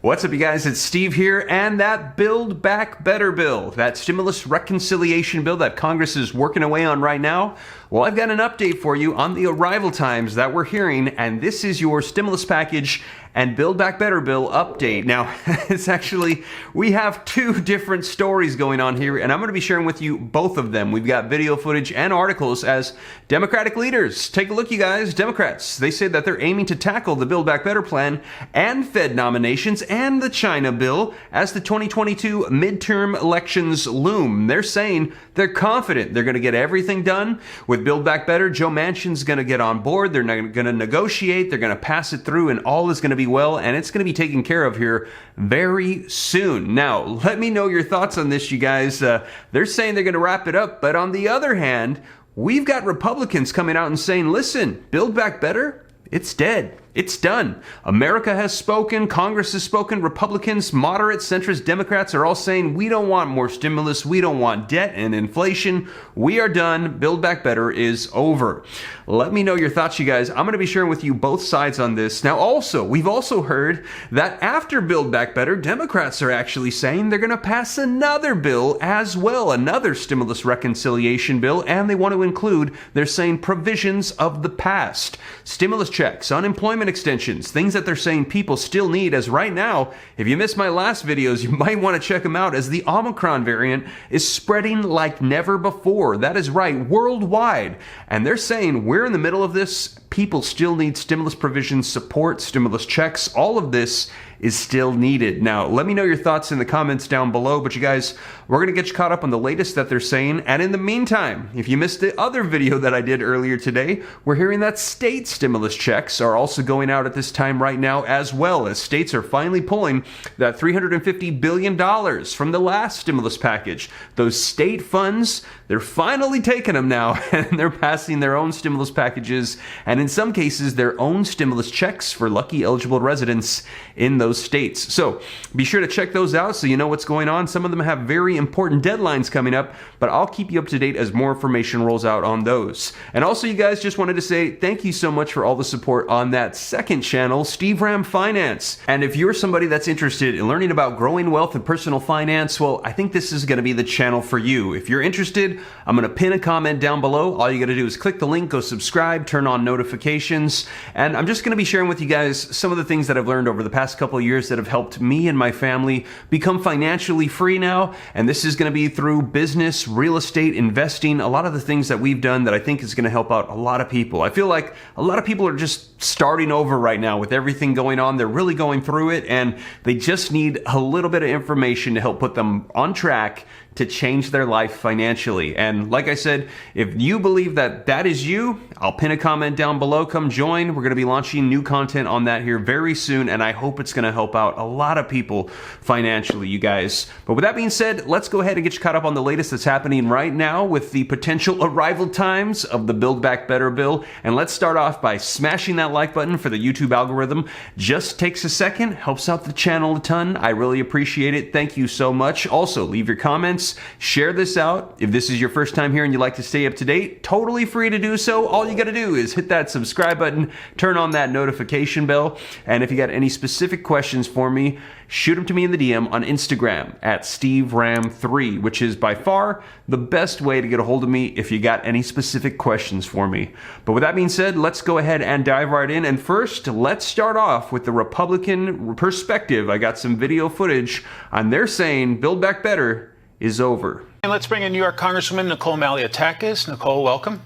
What's up, you guys? It's Steve here, and that Build Back Better bill, that stimulus reconciliation bill that Congress is working away on right now, well, I've got an update for you on the arrival times that we're hearing, and this is your stimulus package and Build Back Better bill update. Now, it's actually, we have two different stories going on here, and I'm going to be sharing with you both of them. We've got video footage and articles as Democratic leaders. Take a look, you guys. Democrats, they say that they're aiming to tackle the Build Back Better plan and Fed nominations and the China bill as the 2022 midterm elections loom. They're saying they're confident they're going to get everything done. With Build Back Better, Joe Manchin's going to get on board. They're going to negotiate. They're going to pass it through, and all is going to be well, and it's going to be taken care of here very soon. Now, let me know your thoughts on this, you guys. They're saying they're going to wrap it up, but on the other hand, we've got Republicans coming out and saying, listen, Build Back Better, it's dead. It's done. America has spoken. Congress has spoken. Republicans, moderate, centrist Democrats are all saying we don't want more stimulus. We don't want debt and inflation. We are done. Build Back Better is over. Let me know your thoughts, you guys. I'm going to be sharing with you both sides on this. Now, we've also heard that after Build Back Better, Democrats are actually saying they're going to pass another bill as well, another stimulus reconciliation bill, and they want to include, they're saying, provisions of the past. Stimulus checks, unemployment extensions, things that they're saying people still need, as right now, if you missed my last videos, you might want to check them out, as the Omicron variant is spreading like never before. That is right, worldwide. And they're saying we're in the middle of this. People still need stimulus provisions, support, stimulus checks. All of this is still needed. Now, let me know your thoughts in the comments down below. But you guys, we're going to get you caught up on the latest that they're saying. And in the meantime, if you missed the other video that I did earlier today, we're hearing that state stimulus checks are also going out at this time right now, as well as states are finally pulling that $350 billion from the last stimulus package. Those state funds, they're finally taking them now, and they're passing their own stimulus packages, and in some cases, their own stimulus checks for lucky eligible residents in those states. So be sure to check those out so you know what's going on. Some of them have very important deadlines coming up, but I'll keep you up to date as more information rolls out on those. And also, you guys, just wanted to say thank you so much for all the support on that second channel, Steve Ram Finance. And if you're somebody that's interested in learning about growing wealth and personal finance, well, I think this is going to be the channel for you. If you're interested, I'm going to pin a comment down below. All you got to do is click the link, go subscribe, turn on notifications, and I'm just going to be sharing with you guys some of the things that I've learned over the past couple of years that have helped me and my family become financially free now. And this is going to be through business, real estate, investing, a lot of the things that we've done that I think is going to help out a lot of people. I feel like a lot of people are just starting over right now with everything going on. They're really going through it, and they just need a little bit of information to help put them on track to change their life financially. And like I said, if you believe that that is you, I'll pin a comment down below. Come join. We're going to be launching new content on that here very soon, and I hope it's going to help out a lot of people financially, you guys. But with that being said, let's go ahead and get you caught up on the latest that's happening right now with the potential arrival times of the Build Back Better bill. And let's start off by smashing that like button for the YouTube algorithm. Just takes a second, helps out the channel a ton. I really appreciate it. Thank you so much. Also, leave your comments. Share this out. If this is your first time here and you'd like to stay up to date, totally free to do so. All you got to do is hit that subscribe button, turn on that notification bell, and if you got any specific questions for me, shoot them to me in the DM on Instagram at SteveRam3, which is by far the best way to get a hold of me if you got any specific questions for me. But with that being said, let's go ahead and dive right in. And first, let's start off with the Republican perspective. I got some video footage on their saying Build Back Better is over. And let's bring in New York Congresswoman Nicole Malliotakis. Nicole, welcome.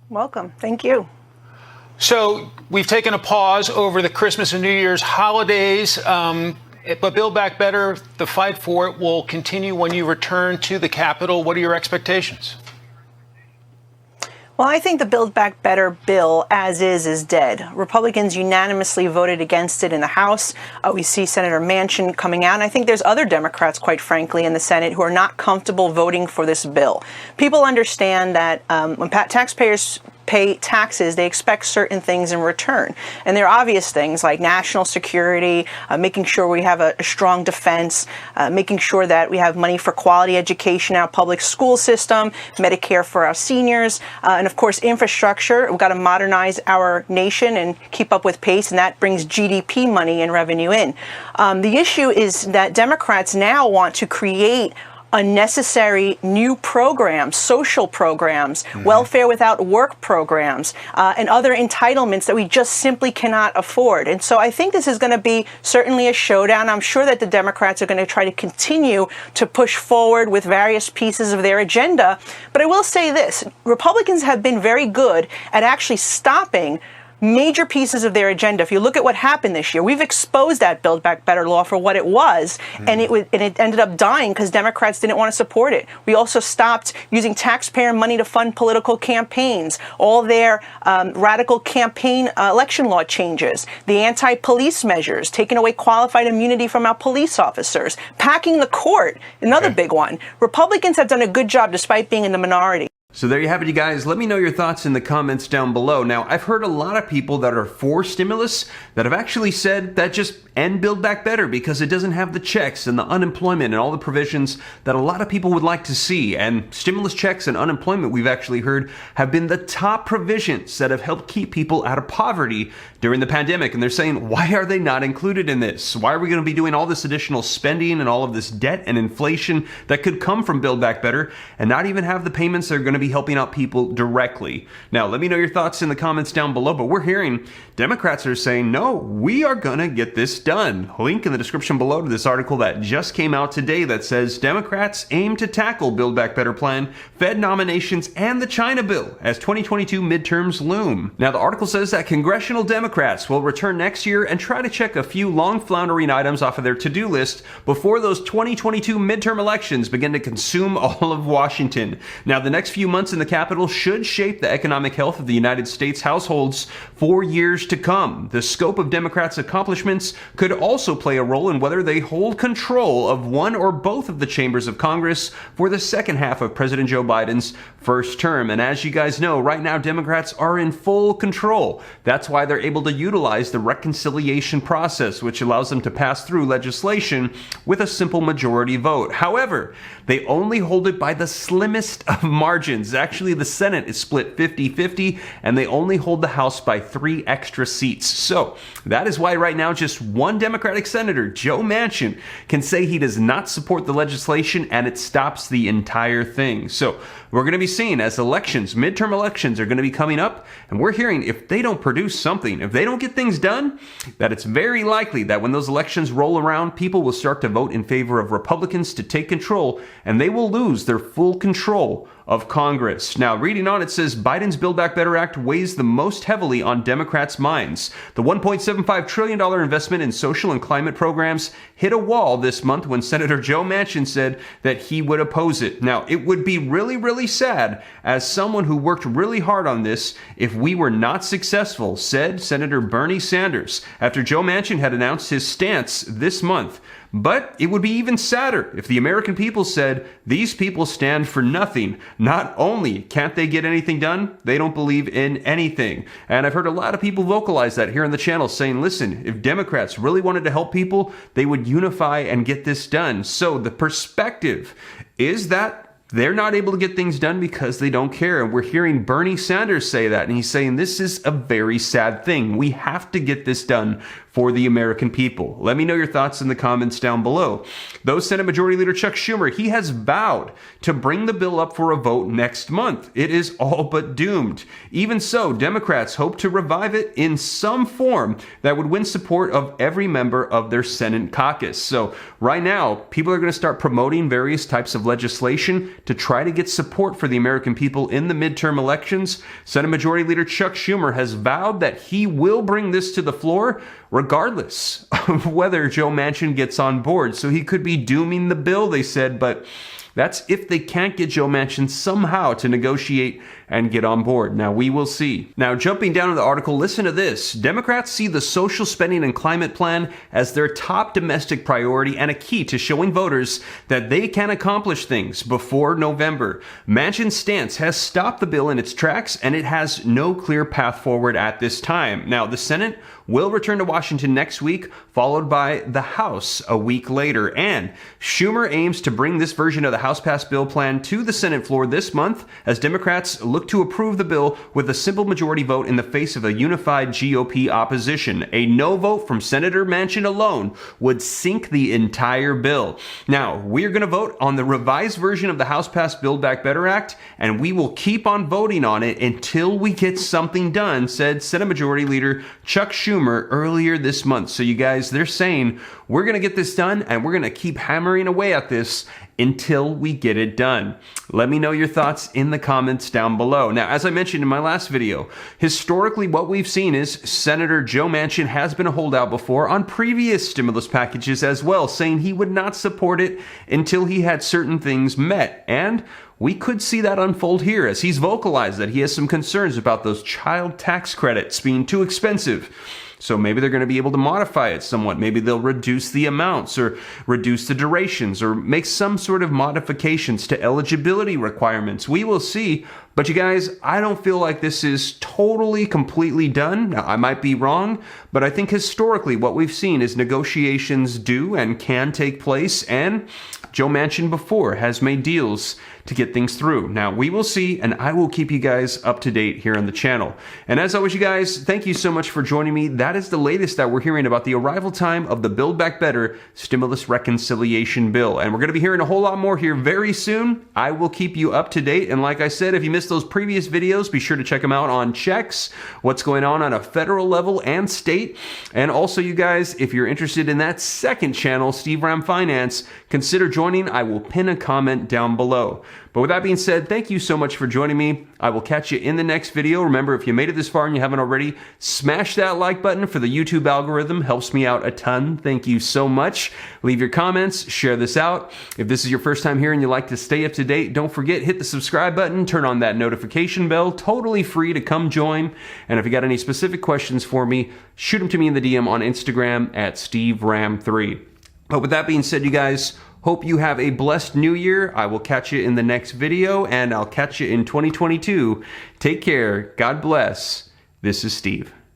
Welcome. Thank you. So we've taken a pause over the Christmas and New Year's holidays, but Build Back Better, the fight for it will continue when you return to the Capitol. What are your expectations? Well, I think the Build Back Better bill, as is dead. Republicans unanimously voted against it in the House. We see Senator Manchin coming out. And I think there's other Democrats, quite frankly, in the Senate who are not comfortable voting for this bill. People understand that when taxpayers pay taxes, they expect certain things in return. And there are obvious things like national security, making sure we have a strong defense, making sure that we have money for quality education in our public school system, Medicare for our seniors, and of course infrastructure. We've got to modernize our nation and keep up with pace, and that brings GDP money and revenue in. The issue is that Democrats now want to create unnecessary new programs, social programs, welfare without work programs, and other entitlements that we just simply cannot afford. And so I think this is going to be certainly a showdown. I'm sure that the Democrats are going to try to continue to push forward with various pieces of their agenda. But I will say this, Republicans have been very good at actually stopping major pieces of their agenda. If you look at what happened this year, we've exposed that Build Back Better law for what it was, and it ended up dying because Democrats didn't want to support it. We also stopped using taxpayer money to fund political campaigns, all their radical campaign election law changes, the anti-police measures, taking away qualified immunity from our police officers, packing the court, another big one. Republicans have done a good job despite being in the minority. So there you have it, you guys. Let me know your thoughts in the comments down below. Now, I've heard a lot of people that are for stimulus that have actually said that just end Build Back Better because it doesn't have the checks and the unemployment and all the provisions that a lot of people would like to see. And stimulus checks and unemployment, we've actually heard, have been the top provisions that have helped keep people out of poverty during the pandemic. And they're saying, why are they not included in this? Why are we going to be doing all this additional spending and all of this debt and inflation that could come from Build Back Better and not even have the payments that are going to be helping out people directly? Now, let me know your thoughts in the comments down below, but we're hearing Democrats are saying, no, we are going to get this done. Link in the description below to this article that just came out today that says Democrats aim to tackle Build Back Better plan, Fed nominations, and the China bill as 2022 midterms loom. Now, the article says that congressional Democrats will return next year and try to check a few long floundering items off of their to-do list before those 2022 midterm elections begin to consume all of Washington. Now, the next few months in the Capitol should shape the economic health of the United States households for years to come. The scope of Democrats' accomplishments could also play a role in whether they hold control of one or both of the chambers of Congress for the second half of President Joe Biden's first term. And as you guys know, right now Democrats are in full control. That's why they're able to utilize the reconciliation process, which allows them to pass through legislation with a simple majority vote. However, they only hold it by the slimmest of margins. Actually, the Senate is split 50-50, and they only hold the House by 3 extra seats. So that is why right now just one Democratic senator, Joe Manchin, can say he does not support the legislation, and it stops the entire thing. So we're going to be seeing as midterm elections are going to be coming up, and we're hearing if they don't produce something, if they don't get things done, that it's very likely that when those elections roll around, people will start to vote in favor of Republicans to take control, and they will lose their full control of Congress. Now, reading on, it says Biden's Build Back Better Act weighs the most heavily on Democrats' minds. The $1.75 trillion investment in social and climate programs hit a wall this month when Senator Joe Manchin said that he would oppose it. Now, it would be really, really sad as someone who worked really hard on this if we were not successful, said Senator Bernie Sanders after Joe Manchin had announced his stance this month. But it would be even sadder if the American people said, these people stand for nothing. Not only can't they get anything done, they don't believe in anything. And I've heard a lot of people vocalize that here on the channel, saying, listen, if Democrats really wanted to help people, they would unify and get this done. So the perspective is that they're not able to get things done because they don't care. And we're hearing Bernie Sanders say that, and he's saying this is a very sad thing. We have to get this done for the American people. Let me know your thoughts in the comments down below. Though Senate Majority Leader Chuck Schumer, he has vowed to bring the bill up for a vote next month. It is all but doomed. Even so, Democrats hope to revive it in some form that would win support of every member of their Senate caucus. So right now, people are going to start promoting various types of legislation to try to get support for the American people in the midterm elections. Senate Majority Leader Chuck Schumer has vowed that he will bring this to the floor regardless of whether Joe Manchin gets on board. So he could be dooming the bill, they said, but That's if they can't get Joe Manchin somehow to negotiate and get on board. Now, we will see. Now, jumping down to the article, listen to this. Democrats see the social spending and climate plan as their top domestic priority and a key to showing voters that they can accomplish things before November. Manchin's stance has stopped the bill in its tracks, and it has no clear path forward at this time. Now, the Senate will return to Washington next week, followed by the House a week later. And Schumer aims to bring this version of the House-passed bill plan to the Senate floor this month as Democrats look to approve the bill with a simple majority vote in the face of a unified GOP opposition. A no vote from Senator Manchin alone would sink the entire bill. Now, we're going to vote on the revised version of the House-passed Build Back Better Act, and we will keep on voting on it until we get something done, said Senate Majority Leader Chuck Schumer earlier this month. So you guys, they're saying we're going to get this done, and we're going to keep hammering away at this until we get it done. Let me know your thoughts in the comments down below. Now, as I mentioned in my last video, historically what we've seen is Senator Joe Manchin has been a holdout before on previous stimulus packages as well, saying he would not support it until he had certain things met. And we could see that unfold here as he's vocalized that he has some concerns about those child tax credits being too expensive. So maybe they're going to be able to modify it somewhat. Maybe they'll reduce the amounts or reduce the durations or make some sort of modifications to eligibility requirements. We will see. But you guys, I don't feel like this is totally, completely done. Now, I might be wrong, but I think historically what we've seen is negotiations do and can take place, and Joe Manchin before has made deals to get things through. Now, we will see, and I will keep you guys up to date here on the channel. And as always, you guys, thank you so much for joining me. That is the latest that we're hearing about the arrival time of the Build Back Better Stimulus Reconciliation Bill. And we're going to be hearing a whole lot more here very soon. I will keep you up to date. And like I said, if you missed those previous videos, be sure to check them out on Checks, what's going on a federal level and state. And also, you guys, if you're interested in that second channel, Steve Ram Finance, consider joining. I will pin a comment down below. But with that being said, thank you so much for joining me. I will catch you in the next video. Remember, if you made it this far and you haven't already, smash that like button for the YouTube algorithm. Helps me out a ton. Thank you so much. Leave your comments, share this out. If this is your first time here and you like to stay up to date, don't forget, hit the subscribe button, turn on that notification bell. Totally free to come join. And if you got any specific questions for me, shoot them to me in the DM on Instagram at SteveRam3. But with that being said, you guys, hope you have a blessed new year. I will catch you in the next video, and I'll catch you in 2022. Take care. God bless. This is Steve.